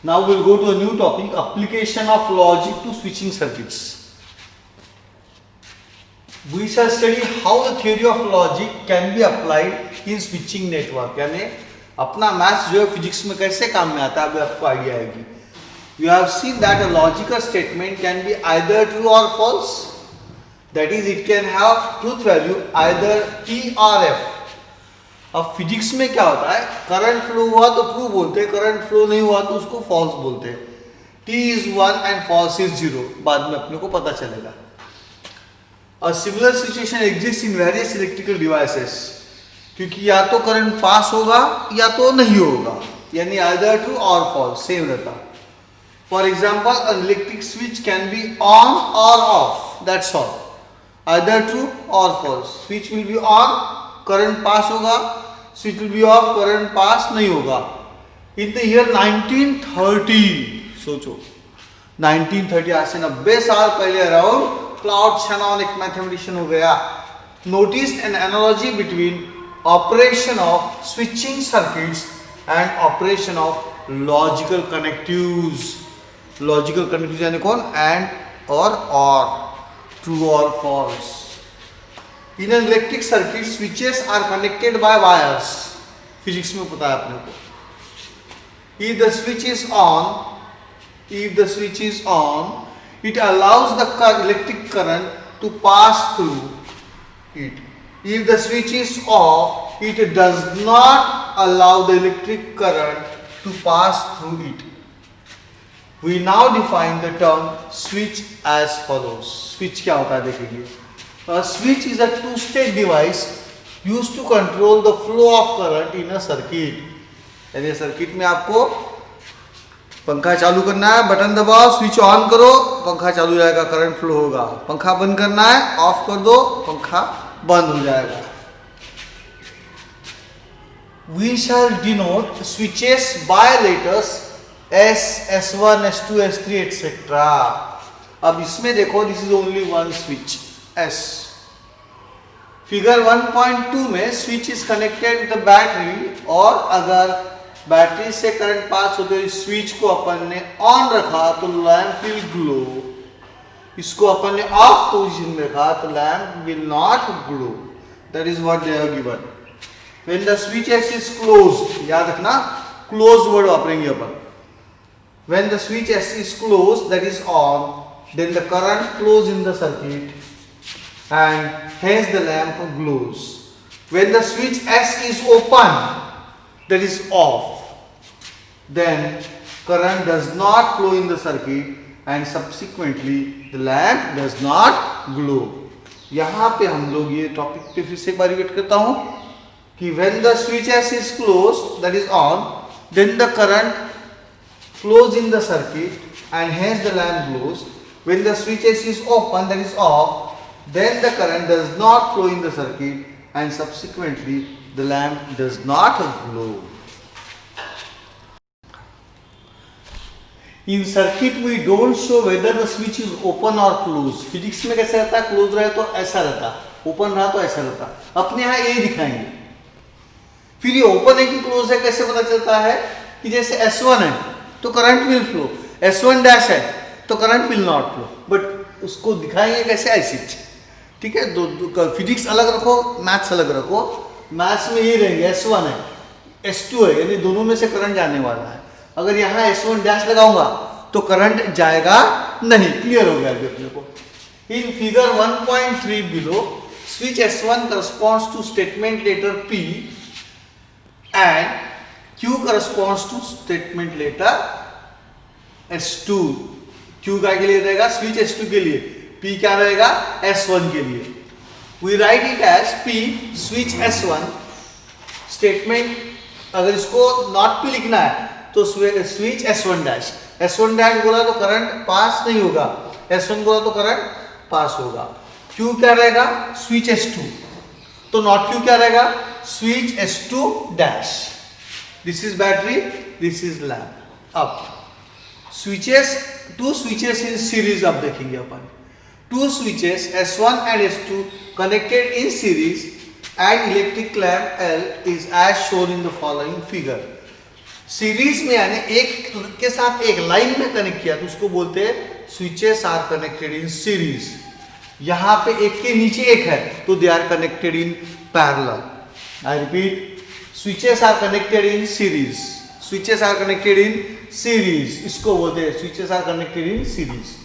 Now we'll go to a new topic, application of logic to switching circuits. We shall study how the theory of logic can be applied in switching network. यानी अपना maths जो है physics में कैसे काम में आता है अभी आपको आइडिया आएगी. You have seen that a logical statement can be either true or false. That is, it can have truth value either T or F. अब फिजिक्स में क्या होता है, करंट फ्लो हुआ तो ट्रू बोलते हैं, करंट फ्लो नहीं हुआ तो उसको फॉल्स बोलते हैं. T is 1 and false is 0. बाद में अपने को पता चलेगा. A similar situation exists in various electrical devices. क्योंकि या तो करंट पास होगा या तो नहीं होगा, यानी either true or false same रहता. For example, an electric switch can be on or off. That's all. Either true or false. Switch will be on, current pass होगा, switch will be off, current pass नहीं होगा. In the year 1930, सोचो 1930 आज से 90 साल पहले around cloud Shannon एक mathematician हो गया. Noticed an analogy between operation of switching circuits and operation of logical connectives. Logical connectives यानी कौन, and or true or false. In an electric circuit, switches are connected by wires. Physics में पता है अपने को. If the switch is on, it allows the electric current to pass through it. If the switch is off, it does not allow the electric current to pass through it. We now define the term switch as follows. Switch क्या होता है देखेंगे. A switch is a two-state device used to control the flow of current in a circuit. यानी circuit में आपको पंखा चालू करना है, बटन दबाओ, स्विच ऑन करो, पंखा चालू हो जाएगा, करंट फ्लो होगा. पंखा बंद करना है, ऑफ कर दो, पंखा बंद हो जाएगा. We shall denote switches by letters S, S1, S2, S3, etc. अब इसमें देखो, this is only one switch S. Figure 1.2 में switch is connected with the battery, और अगर बैटरी से करंट पास होते हुए स्विच को अपन ने ऑन रखा तो लैंप विल ग्लो. इसको अपन ने ऑफ पोजीशन में रखा तो lamp will not glow. That is what they have given. When the switch S is closed, याद रखना क्लोज वर्ड वापरेंगे अपन. When the switch S is closed, that is on, then the current flows in the circuit and hence the lamp glows. When the switch S is open, that is off, then current does not flow in the circuit and subsequently the lamp does not glow. यहाँ पे हम लोग ये topic पे फिर से एक बार repeat करता हूँ कि when the switch S is closed, that is on, then the current flows in the circuit and hence the lamp glows. When the switch S is open, that is off, then the current does not flow in the circuit and subsequently the lamp does not glow. In circuit we don't show whether the switch is open or closed. Physics में कैसे रहता है, close रहे तो ऐसा रहता, open रहा तो ऐसा रहता. अपने यहाँ ये दिखाएंगे. फिर ये ओपन है कि क्लोज है कैसे पता चलता है, कि जैसे S1 है तो current will flow, S1 dash है तो current will not flow. But उसको दिखाएंगे कैसे, ऐसे. ठीक है, दो फिजिक्स अलग रखो, मैथ्स अलग रखो. मैथ्स में ये रहेंगे S1 है, S2 है, यानी दोनों में से करंट जाने वाला है. अगर यहाँ S1 डैश लगाऊंगा तो करंट जाएगा नहीं. क्लियर हो गया अभी अपने को. In figure 1.3 below, switch S1 corresponds to statement letter P and Q corresponds to statement letter S2. Q क्या के लिए रहेगा, स्विच S2 के लिए. P क्या रहेगा, S1 के लिए. We write it as P switch S1 statement. अगर इसको नॉट P लिखना है तो switch S1 dash. S1 dash बोला तो करंट पास नहीं होगा, S1 बोला तो करंट पास होगा. Q क्या रहेगा, स्विच S2. तो नॉट Q क्या रहेगा, switch S2 dash. This is battery, this is lamp. अब switches, two switches in series अब देखेंगे अपन. Two switches S1 and S2 connected in series and electric lamp L is as shown in the following figure. Series में यानी एक के साथ एक line में कनेक्ट किया तो उसको बोलते हैं switches are connected in series. यहां पे एक के नीचे एक है तो they are connected in parallel. I repeat, switches are connected in series, switches are connected in series, इसको बोलते हैं switches are connected in series.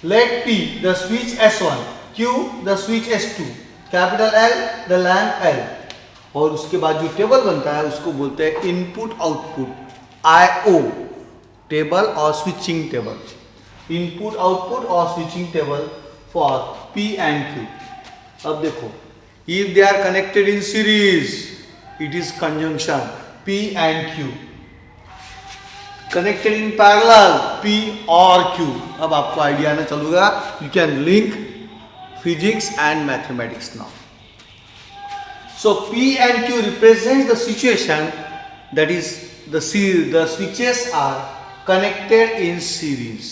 Let P the switch S1, Q the switch S2, capital L the lamp L। और उसके बाद जो table बनता है उसको बोलते हैं इनपुट आउटपुट IO टेबल और स्विचिंग टेबल। इनपुट आउटपुट और switching table for P and Q। अब देखो, if they are connected in series it is conjunction P and Q, connected in parallel P और Q। अब आपको idea आना चलूगा, you can link physics and mathematics now। So P and Q represents the situation, that is the switches are connected in series,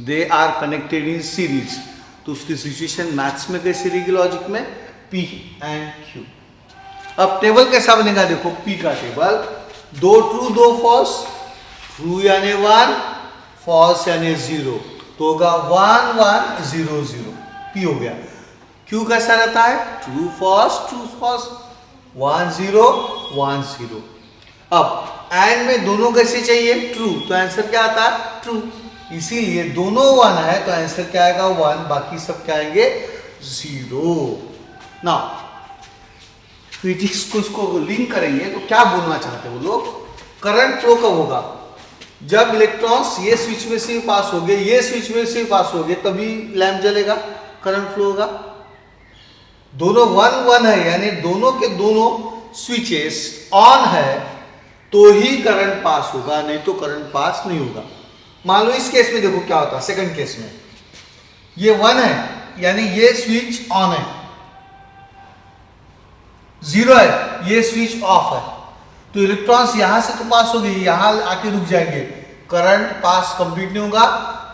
they are connected in series। तो उसकी situation maths में कैसे रहेगी, logic में P and Q। अब table कैसा बनेगा, देखो P का टेबल, दो ट्रू दो फॉल्स, ट्रू यानी 1, फॉल्स यानी 0, तो होगा 1 1 0 0, P हो गया। Q कैसा रहता है, ट्रू फॉल्स 1 0 1 0। अब एंड में दोनों कैसे चाहिए, ट्रू, तो आंसर क्या आता है, ट्रू, इसीलिए दोनों 1 है तो आंसर क्या आएगा 1, बाकी सब क्या आएंगे 0। ना फिजिक्स को इसको लिंक करेंगे तो क्या बोलना चाहते हैं वो लोग, करंट फ्लो कब होगा, जब इलेक्ट्रॉन्स ये स्विच में से पास हो गए, ये स्विच में से पास हो गए, तभी लैंप जलेगा, करंट फ्लो होगा। दोनों 1 1 है यानी दोनों के दोनों स्विचेस ऑन है तो ही करंट पास होगा, नहीं तो करंट पास नहीं होगा। मान लो इस केस में देखो क्या होता है, सेकंड केस में ये 1 है यानी ये स्विच ऑन है, 0 है ये स्विच ऑफ है, तो इलेक्ट्रॉन्स यहां से तो पास हो गए, यहां आके रुक जाएंगे, करंट पास कंप्लीट नहीं होगा,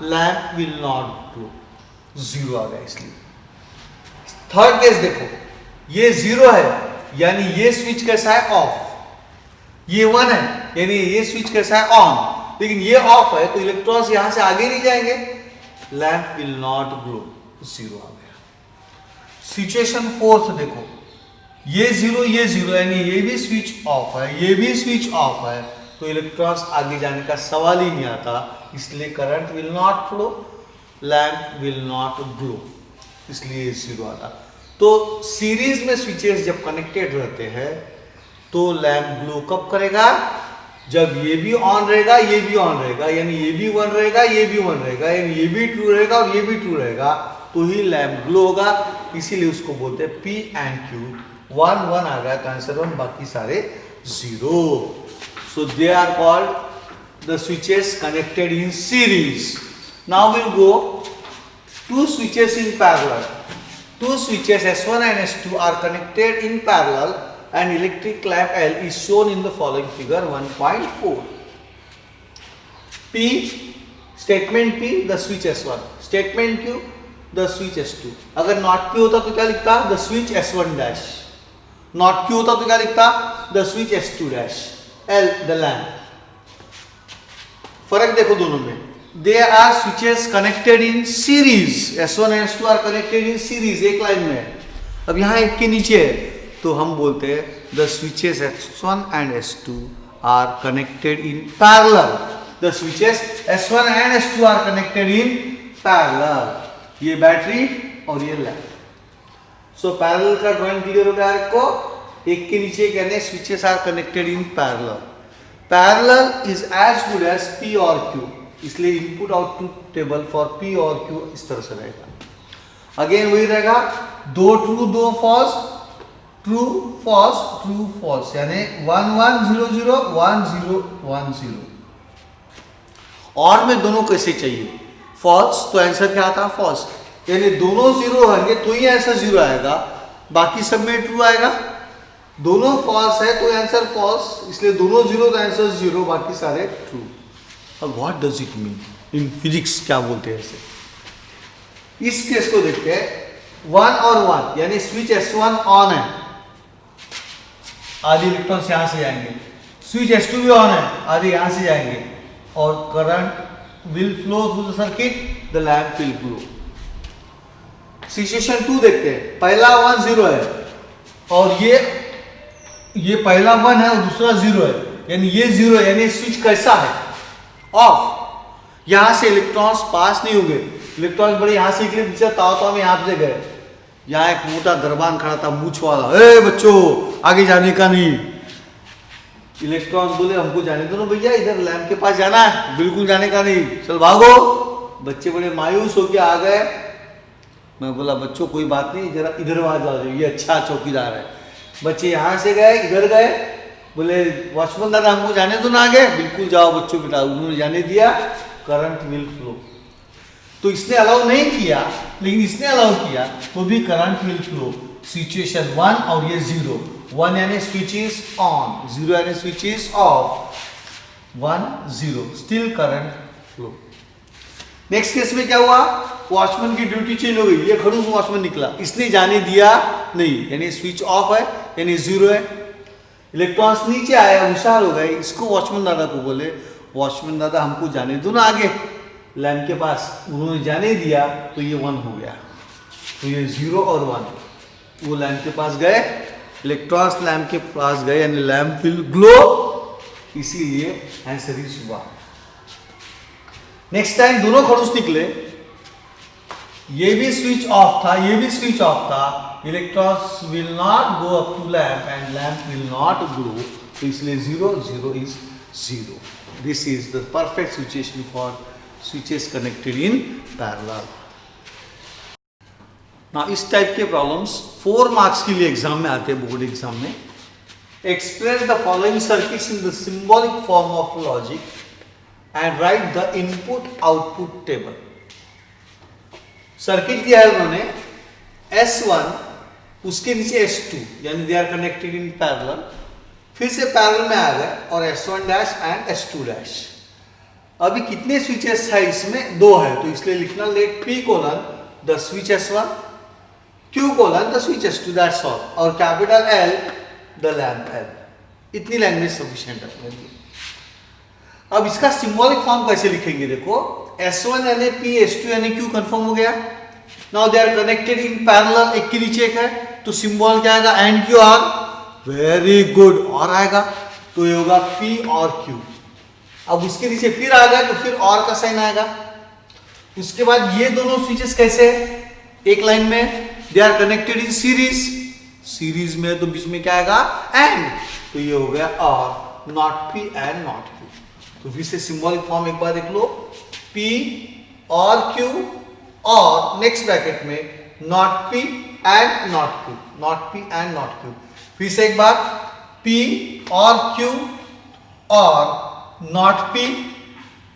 लैंप विल नॉट ग्लो, 0 आ गया। इसलिए थर्ड केस देखो, ये 0 है यानी ये स्विच कैसा है, ऑफ, ये 1 है यानी ये स्विच कैसा है, ऑन, लेकिन ये ऑफ है तो इलेक्ट्रॉन्स यहां से आगे नहीं जाएंगे, लैंप विल नॉट ग्लो, 0 आ गया। सिचुएशन फोर्थ देखो, ये 0 यानी ये भी स्विच ऑफ है, ये भी स्विच ऑफ है, तो इलेक्ट्रॉन्स आगे जाने का सवाल ही नहीं आता, इसलिए current will not flow, lamp will not glow, इसलिए 0 आता। तो सीरीज में स्विचेस जब कनेक्टेड रहते हैं तो लैंप ग्लो कब करेगा, जब ये भी ऑन रहेगा ये भी ऑन रहेगा, यानी ये भी 1 रहेगा ये भी 1 रहेगा, यानी ये भी ट्रू रहेगा और ये भी ट्रू रहेगा, तो ही लैंप ग्लो होगा, इसीलिए उसको बोलते हैं P and Q। 1 1 आ गया तो आंसर 1, बाकी सारे 0। So they are called the switches connected in series. Now will go two switches in parallel. Two switches S1 and S2 are connected in parallel and electric lamp L is shown in the following figure 1.4. P, statement P, the switch S1. Statement Q, the switch S2. अगर not P होता तो क्या लिखता, the switch S1 dash. Not Q होता तो क्या लिखता, the switch S2 dash. L, the lamp. फर्क देखो दोनों में, They are switches connected in series. S1 and S2 are connected in series, एक लाइन में। अब यहाँ एक के नीचे है तो हम बोलते हैं the switches S1 and S2 are connected in parallel. The switches S1 and S2 are connected in parallel. ये बैटरी और ये लैंप। So parallel का ड्राइंग क्लियर हो गया आपको, एक के नीचे कहने switches are connected in parallel. Parallel is as good as P or Q. इसलिए input output table for P और Q इस तरह से रहेगा। अगेन वही रहेगा, दो ट्रू दो फॉल्स, ट्रू फॉल्स यानी 1 1 0 0 1 0 1 0। और में दोनों कैसे चाहिए, फॉल्स, तो आंसर क्या आता है फॉल्स, यानी दोनों 0 होंगे तो ही आंसर 0 आएगा, बाकी सब में ट्रू आएगा। दोनों फॉल्स है तो आंसर फॉल्स, इसलिए दोनों 0 तो आंसर 0, बाकी सारे ट्रू। अब what does it mean in physics, क्या बोलते हैं ऐसे, इस केस को देखते हैं, 1 और 1 यानी स्विच S1 ऑन है, आधे इलेक्ट्रॉन्स यहाँ से जाएंगे, स्विच S2 भी ऑन है, आधे यहाँ से जाएंगे और current will flow through the circuit, the lamp will glow. Situation 2 देखते हैं, पहला 1 0 है और ये पहला 1 है और दूसरा 0 है, यानी ये 0 है, यानी स्विच कैसा है, ऑफ। यहां से इलेक्ट्रॉन्स पास नहीं होंगे, इलेक्ट्रॉन्स बड़े यहां से निकले, नीचे ताव में यहां से गए। यहाँ एक मोटा दरबान खड़ा था मूछ वाला, ए बच्चों आगे जाने का नहीं। इलेक्ट्रॉन बोले हमको जाने दो ना भैया, इधर लैम्प के पास जाना है, बिल्कुल जाने का नहीं, चल भागो। बच्चे बड़े मायूस होके आ गए। मैं बोला बच्चों कोई बात नहीं, जरा इधर आ जाओ, ये अच्छा चौकीदार है। बच्चे यहाँ से गए, इधर गए, बोले वॉचमैन दादा हमको जाने दो ना आगे, बिल्कुल जाओ बच्चों बेटा। उन्होंने जाने दिया, करंट विल फ्लो। तो इसने अलाउ नहीं किया, लेकिन इसने अलाउ किया तो भी करंट विल फ्लो। सिचुएशन 1 और ये 0, 1 यानी स्विच इज ऑन, 0 यानी switch is of, 1 0 still current flow. Next case में क्या हुआ, वॉचमैन की ड्यूटी चेंज हो गई, ये खड़ूस वॉचमैन निकला, इसने जाने दिया नहीं, यानी स्विच ऑफ है, यानी 0 है। इलेक्ट्रॉन्स नीचे आया, होशियार हो गए, इसको वॉचमैन दादा को बोले वॉचमैन दादा हमको जाने दो ना आगे लैम्प के पास। उन्होंने जाने दिया तो ये 1 हो गया, तो ये 0 और 1। वो लैम्प के पास गए, इलेक्ट्रॉन्स लैम्प के पास गए, यानी लैम्प विल ग्लो, इसीलिए आंसर इज 1। नेक्स्ट टाइम दोनों खड़ूस निकले, ये भी स्विच ऑफ था, ये भी स्विच ऑफ था, electrons will not go up to lamp and lamp will not glow, तो इसलिए 0 0 is 0। This is the perfect situation for switches connected in parallel. ना इस टाइप के प्रॉब्लम्स 4 मार्क्स के लिए एग्जाम में आते हैं, बोर्ड एग्जाम में। Explain the following circuits in the symbolic form of logic and write the input output table. Circuit दिया है उन्होंने, S1 उसके नीचे S2, यानी they are connected in parallel, फिर से पैरेलल में आ गए और S1 dash and S2 dash. अभी कितने स्विचेस है इसमें, 2 है, तो इसलिए लिखना let P colon the switch S1, Q colon the switch S2, that's all, और capital L the lamp L। इतनी लैंग्वेज सफिशिएंट है। अब इसका सिंबॉलिक फॉर्म कैसे लिखेंगे, देखो S1 यानी P, S2 यानी Q, कंफर्म हो गया। Now they are connected in parallel, एक के नीचे एक है, तो सिंबल क्या आएगा, and Q R, very good, और आएगा तो ये होगा P और Q। अब उसके नीचे फिर आ गया तो फिर और का साइन आएगा। उसके बाद ये दोनों स्विचेस कैसे एक लाइन में, they are connected in series, series में तो बीच में क्या आएगा, एंड, तो ये हो गया और, not P and not Q। तो फिर से सिंबॉलिक फॉर्म एक बार देख लो, P और Q, और नेक्स्ट ब्रैकेट में not P and not Q, not P and not Q। फिर से एक बार P और Q और not P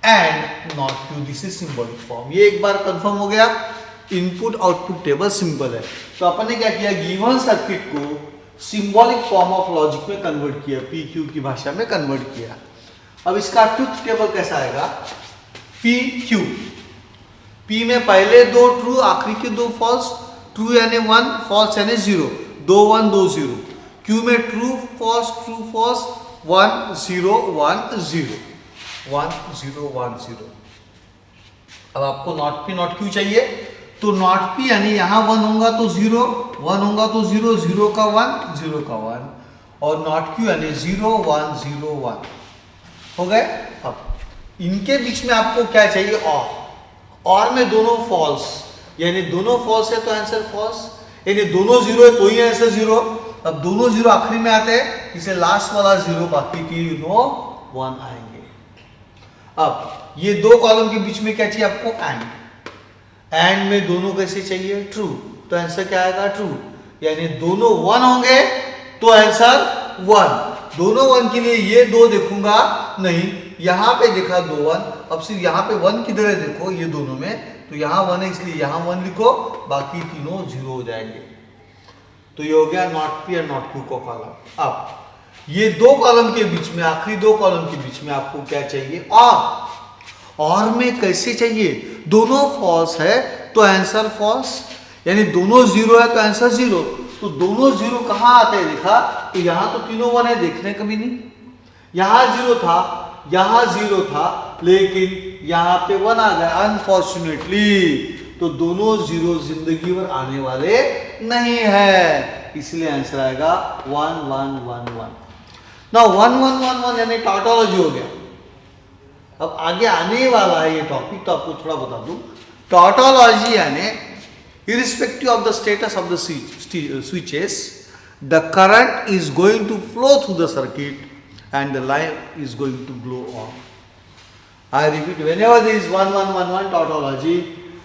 and not Q, this is symbolic form. ये एक बार कंफर्म हो गया, इनपुट आउटपुट टेबल सिंपल है। तो अपन ने क्या किया, गिवन सर्किट को सिंबॉलिक फॉर्म ऑफ लॉजिक में कन्वर्ट किया, P Q की भाषा में कन्वर्ट किया। अब इसका ट्रुथ टेबल कैसा आएगा, P Q, P में पहले 2 ट्रू, आखिरी के 2 फॉल्स, ट्रू यानी 1, फॉल्स यानी 0, 2 1 2 0। Q में ट्रू फॉल्स 1 0 1 0, 1 0 1 0। अब आपको नॉट P नॉट Q चाहिए, तो नॉट P यानी यहाँ 1 होगा तो 0, 1 होगा तो 0, 0 का 1 0 का 1, और नॉट Q यानी 0 1 0 1 हो गए। अब इनके बीच में आपको क्या चाहिए, और में दोनों फॉल्स, यानी दोनों फॉल्स है तो आंसर फॉल्स, यानी दोनों 0 है तो ही आंसर 0। अब दोनों 0 आखिरी में आते हैं, इसे लास्ट वाला 0 बाकी की 1 आएंगे। अब ये 2 कॉलम के बीच में क्या चाहिए आपको, एंड में दोनों कैसे चाहिए, ट्रू, तो आंसर क्या आएगा, ट्रू, यानी दोनों 1 होंगे तो आंसर 1। दोनों 1 के लिए ये 2 देखूंगा नहीं, यहां पे देखा 2 1, अब सिर्फ यहाँ पे 1 किधर है देखो, ये दोनों में, तो यहाँ 1 है इसलिए यहाँ 1 लिखो, बाकी तीनों 0 हो जाएंगे। तो ये हो गया नॉट P और नॉट Q को कॉलम। अब ये 2 कॉलम के बीच में, आखिरी 2 कॉलम के बीच में आपको क्या चाहिए, और में कैसे चाहिए, दोनों फॉल्स है तो आंसर फॉल्स, यानी दोनों 0 है तो आंसर 0। तो दोनों 0 कहाँ आते हैं देखा, तो यहाँ तो तीनों 1 है, देखने कभी नहीं। यहाँ 0 था, यहाँ 0 था, लेकिन यहाँ पे 1 आ गया अनफॉर्चुनेटली। तो दोनों 0 जिंदगी भर आने वाले नहीं है, इसलिए आंसर आएगा 1 1 1 1। ना 1 1 1 1 यानी टॉटोलॉजी हो गया। अब आगे आने वाला है ये टॉपिक, तो आपको थोड़ा बता दूं। टॉटोलॉजी यानी irrespective of the status of the switches, the current is going to flow through the circuit and the lamp is going to glow on. I repeat, whenever there is 1 1 1 1 tautology,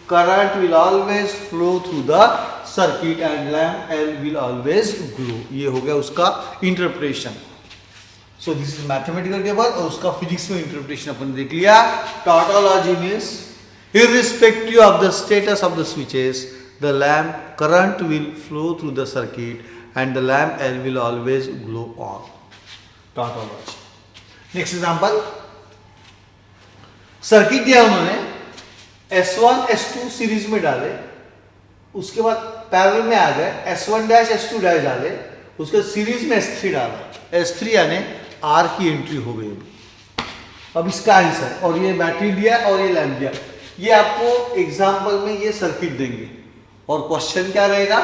current will always flow through the circuit and lamp L will always glow. ये हो गया उसका interpretation. So this is mathematical table और उसका physics में interpretation अपन देख लिया. Tautology means irrespective of the status of the switches, the lamp current will flow through the circuit and the lamp L will always glow on. Tautology. Next example. Circuit दिया उन्होंने, S1 S2 series में डाले, उसके बाद parallel में आ गए, S1 dash S2 dash डाले, उसके सीरीज में S3 डाला, S3 यानी R की एंट्री हो गई। अब इसका आंसर, और ये बैटरी दिया और ये लैंप दिया, ये आपको एग्जाम्पल में ये सर्किट देंगे और क्वेश्चन क्या रहेगा,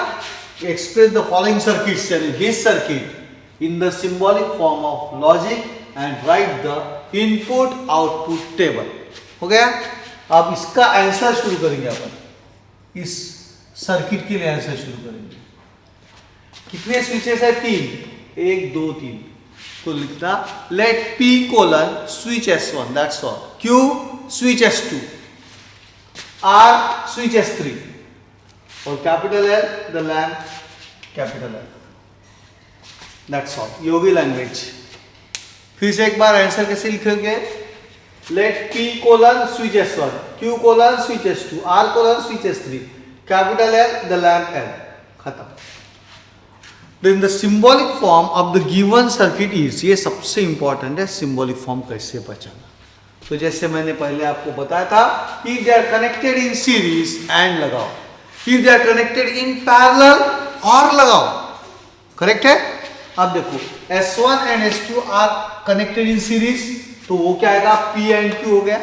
एक्सप्रेस द फॉलोइंग सर्किट्स यानी this circuit in the symbolic form of logic and write the input output table. हो गया। अब इसका आंसर शुरू करेंगे अपन, इस सर्किट के लिए आंसर शुरू करेंगे। कितने स्विचेस है? 3, 1 2 3। तो लिखना let P colon switch S1 that's all, Q switch S2, R switch S3 और capital L the lamp capital L, that's all. ये होगी लैंग्वेज। फिर से एक बार आंसर कैसे लिखेंगे, let P colon switch S1, Q colon switch S2, R colon switch S3, capital L the lamp L, खत्म। Then the symbolic form of the given circuit is, ये सबसे इंपॉर्टेंट है, सिंबॉलिक फॉर्म कैसे बचाना। तो जैसे मैंने पहले आपको बताया था, if they are connected in series and लगाओ, if they are connected in parallel और लगाओ, करेक्ट है। अब देखो S1 and S2 are connected in series, तो वो क्या आएगा, P and Q हो गया।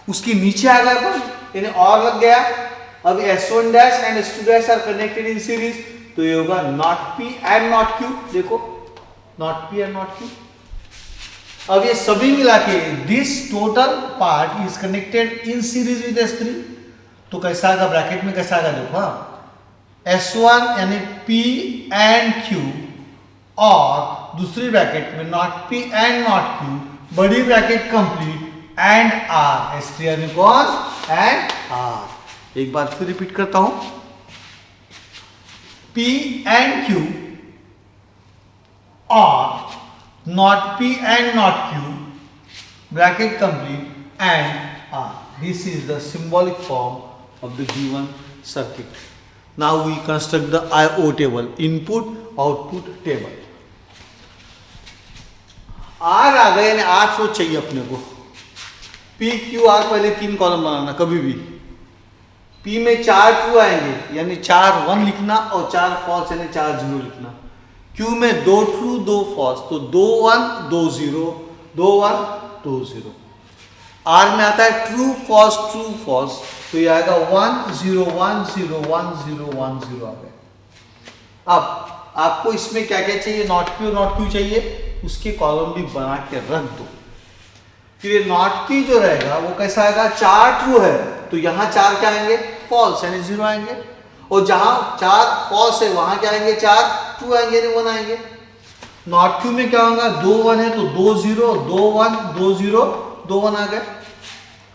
उसके नीचे आ गया यानी और लग गया। अब S1 dash and S2 dash are connected in series, तो ये होगा not P and not Q। देखो not P and not Q। अब ये सभी मिला के this total part is connected in series with S3, तो कैसा आएगा, ब्रैकेट में कैसा आएगा देखो, हाँ S1 यानी P एंड Q और दूसरी ब्रैकेट में not P and not Q, बड़ी bracket complete and R, S3 यानी कौन, एंड R। एक बार फिर रिपीट करता हूं, P and Q or not P and not Q, bracket complete and R. This is the symbolic form of the given circuit. Now we construct the I/O table, input output table. R आ गए यानी 8 रो चाहिए अपने को। P Q R पहले 3 column बनाना कभी भी। P में 4 true आएंगे यानी 4 1 लिखना और 4 फॉल्स यानी 4 0 लिखना। Q में 2 ट्रू 2 फॉल्स, तो 2 1 2 0 2 1 2 0। R में आता है ट्रू फॉल्स ट्रू फॉल्स, तो ये आएगा 1 0 1 0 1 0 1 0 आ गया। अब आपको इसमें क्या क्या चाहिए, नॉट Q चाहिए, उसके कॉलम भी बना के रख दो। फिर ये नॉट P जो रहेगा वो कैसा आएगा, 4 ट्रू है तो यहाँ 4 क्या आएंगे, फॉल्स यानी 0 आएंगे, और जहां 4 फॉल्स है वहां क्या आएंगे, 4 ट्रू आएंगे यानी 1 आएंगे। नॉट Q में क्या होगा, 2 1 है तो 2 0 2 1 2 0 2 1 आ गया,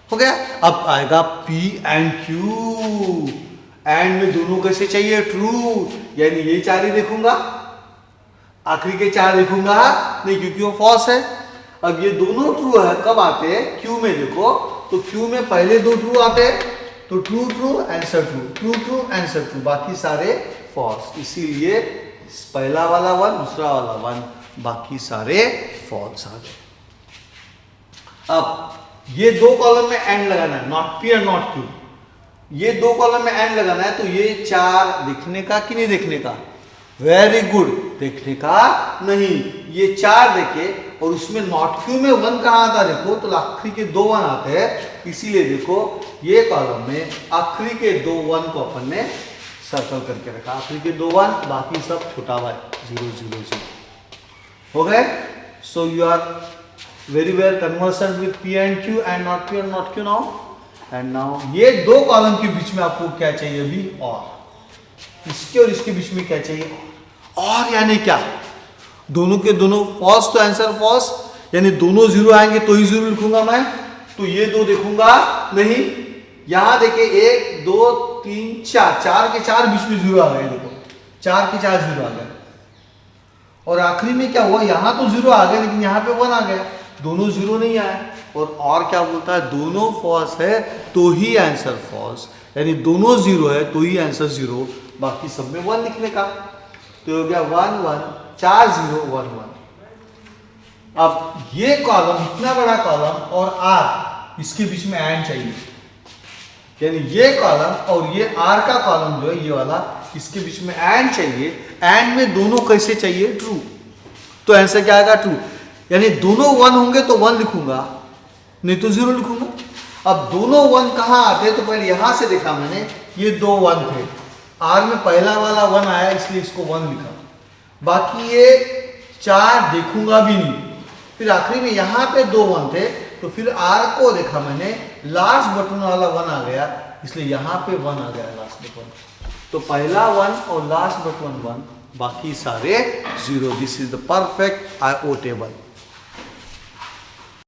हो गया। अब आएगा P एंड Q, एंड में दोनों कैसे चाहिए, ट्रू, यानी ये 4 ही देखूंगा, आखिरी के 4 देखूंगा नहीं क्योंकि वो फॉल्स है। अब ये दोनों ट्रू है, कब आते हैं, Q में देखो, तो Q में पहले 2 ट्रू आते हैं, तो true true answer true, true true answer true, बाकी सारे फॉल्स। इसीलिए पहला वाला 1 दूसरा वाला 1, बाकी सारे फॉल्स आ गए। अब ये 2 कॉलम में एंड लगाना है, नॉट P और नॉट Q, ये 2 कॉलम में एंड लगाना है, तो ये 4 दिखने का कि नहीं दिखने का, वेरी गुड, देखने का नहीं। ये 4 देखे और उसमें नॉट क्यू में 1 कहाँ आता देखो, तो आखिरी के 2 1 आते हैं, इसीलिए देखो ये कॉलम में आखिरी के 2 1 को अपन ने सर्कल करके रखा, आखिरी के 2 1, बाकी सब छोटा y 0 0 0 हो गए। So you are very well conversant with P and Q and not P and not Q now. And now ये 2 कॉलम के बीच में आपको क्या चाहिए अभी, और इसके और इसके बीच में क्या चाहिए, और यानी क्या, दोनों के दोनों फॉल्स, तो आंसर फॉल्स, यानी दोनों 0 आएंगे तो ही 0 लिखूंगा मैं, तो ये 2 देखूंगा नहीं। यहां देखिए 1 2 3 4, 4 के 4 बीच में 0 आ गए, देखो 4 के 4 0 आ गए, और आखिरी में क्या हुआ, यहां तो 0 आ गया लेकिन यहां पे 1 आ गया, दोनों 0 नहीं आए। और क्या बोलता है, दोनों फॉल्स है तो ही आंसर फॉल्स, यानी दोनों 0 है तो ही आंसर 0, बाकी सब में 1 लिखने का, तो हो गया 1 1 4 0 1 1। अब ये कॉलम, इतना बड़ा कॉलम और R इसके बीच में एंड चाहिए, यानी ये कॉलम और ये R का कॉलम जो है ये वाला, इसके बीच में एंड चाहिए। एंड में दोनों कैसे चाहिए, ट्रू, तो आंसर क्या आएगा, ट्रू, यानी दोनों 1 होंगे तो 1 लिखूंगा, नहीं तो 0 लिखूंगा। अब दोनों 1 कहां आते, तो पहले यहां से देखा मैंने, ये 2 1 थे, R में पहला वाला 1 आया इसलिए इसको 1 लिखा, बाकी ये 4 देखूंगा भी नहीं। फिर आखिरी में यहां पे 2 1 थे, तो फिर R को देखा मैंने, लास्ट बटन वाला 1 आ गया, इसलिए यहां पे 1 आ गया लास्ट बटन, तो पहला 1 और लास्ट बटन 1, बाकी सारे 0। This is the perfect IO table.